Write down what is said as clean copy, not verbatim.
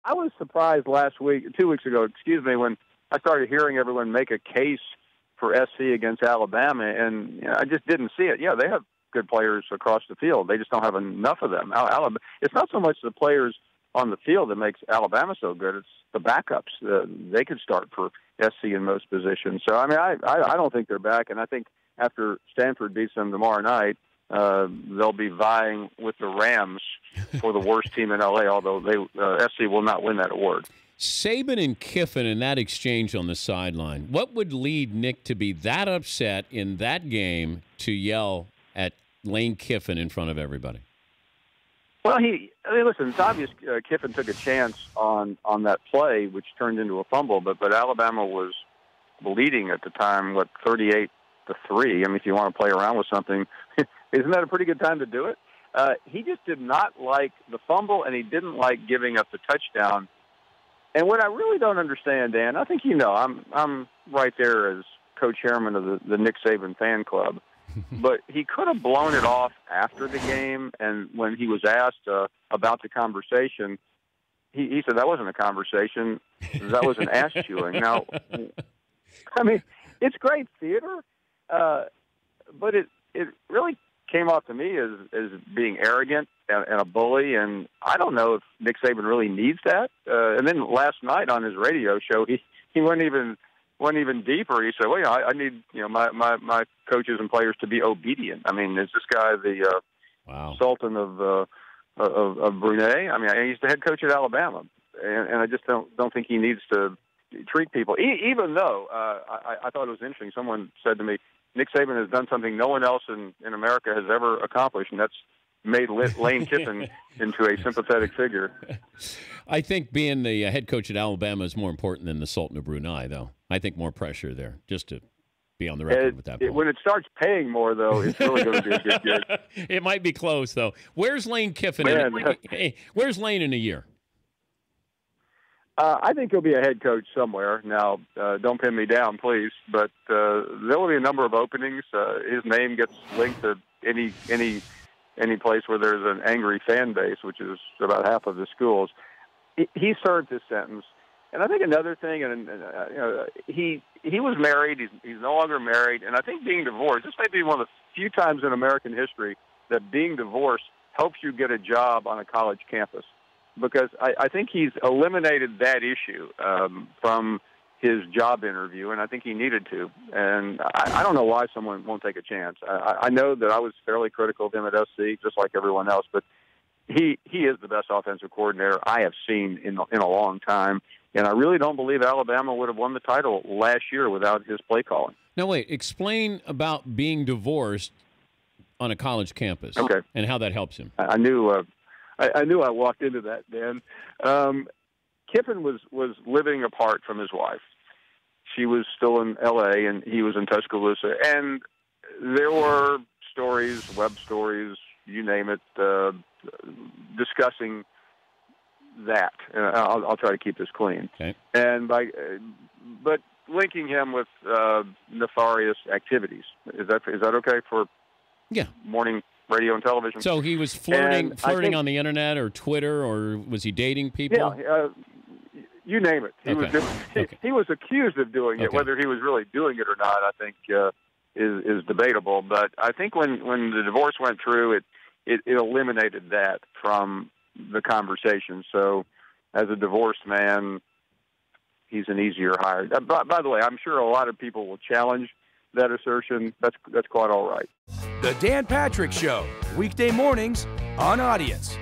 I was surprised 2 weeks ago, when I started hearing everyone make a case for SC against Alabama, and I just didn't see it. Yeah, they have good players across the field. They just don't have enough of them. Alabama, it's not so much the players on the field that makes Alabama so good. It's the backups. They could start for SC in most positions. So, I mean, I don't think they're back, and I think after Stanford beats them tomorrow night, they'll be vying with the Rams for the worst team in L.A., although SC will not win that award. Saban and Kiffin in that exchange on the sideline, what would lead Nick to be that upset in that game to yell at Lane Kiffin in front of everybody? Well, listen, it's obvious Kiffin took a chance on that play, which turned into a fumble, but Alabama was leading at the time, 38-3. I mean, if you want to play around with something, isn't that a pretty good time to do it? He just did not like the fumble, and he didn't like giving up the touchdown. And what I really don't understand, Dan, I think I'm right there as co-chairman of the Nick Saban fan club, but he could have blown it off after the game, and when he was asked about the conversation, he said that wasn't a conversation, that was an ass-chewing. Now, I mean, it's great theater, but it really came off to me as being arrogant and a bully, and I don't know if Nick Saban really needs that. And then last night on his radio show, he went even deeper. He said, "Well, I need my coaches and players to be obedient." I mean, is this guy the Sultan of Brunei? I mean, he's the head coach at Alabama, and I just don't think he needs to treat people. Even though I thought it was interesting. Someone said to me, Nick Saban has done something no one else in America has ever accomplished, and that's made Lane Kiffin into a sympathetic figure. I think being the head coach at Alabama is more important than the Sultan of Brunei, though. I think more pressure there, just to be on the record with that. When it starts paying more, though, it's really going to be a good gig. It might be close, though. Where's Lane Kiffin? Where's Lane in a year? I think he'll be a head coach somewhere. Now, don't pin me down, please, but there will be a number of openings. His name gets linked to any place where there's an angry fan base, which is about half of the schools. He served his sentence, and I think another thing, he was married. He's no longer married, and I think being divorced. This may be one of the few times in American history that being divorced helps you get a job on a college campus. Because I think he's eliminated that issue from his job interview, and I think he needed to. And I don't know why someone won't take a chance. I know that I was fairly critical of him at SC, just like everyone else, but he is the best offensive coordinator I have seen in a long time, and I really don't believe Alabama would have won the title last year without his play calling. Now, wait, explain about being divorced on a college campus and how that helps him. I knew I walked into that, Dan. Kiffin was living apart from his wife. She was still in L.A., and he was in Tuscaloosa. And there were stories, web stories, you name it, discussing that. I'll try to keep this clean. Okay. And but linking him with nefarious activities. Is that okay for morning radio and television? So he was flirting on the internet or Twitter, or was he dating people? Yeah, you name it. He was accused of doing it. Whether he was really doing it or not, I think is debatable. But I think when the divorce went through, it eliminated that from the conversation. So as a divorced man, he's an easier hire. By the way, I'm sure a lot of people will challenge that assertion. That's quite all right. The Dan Patrick Show, weekday mornings on Audience.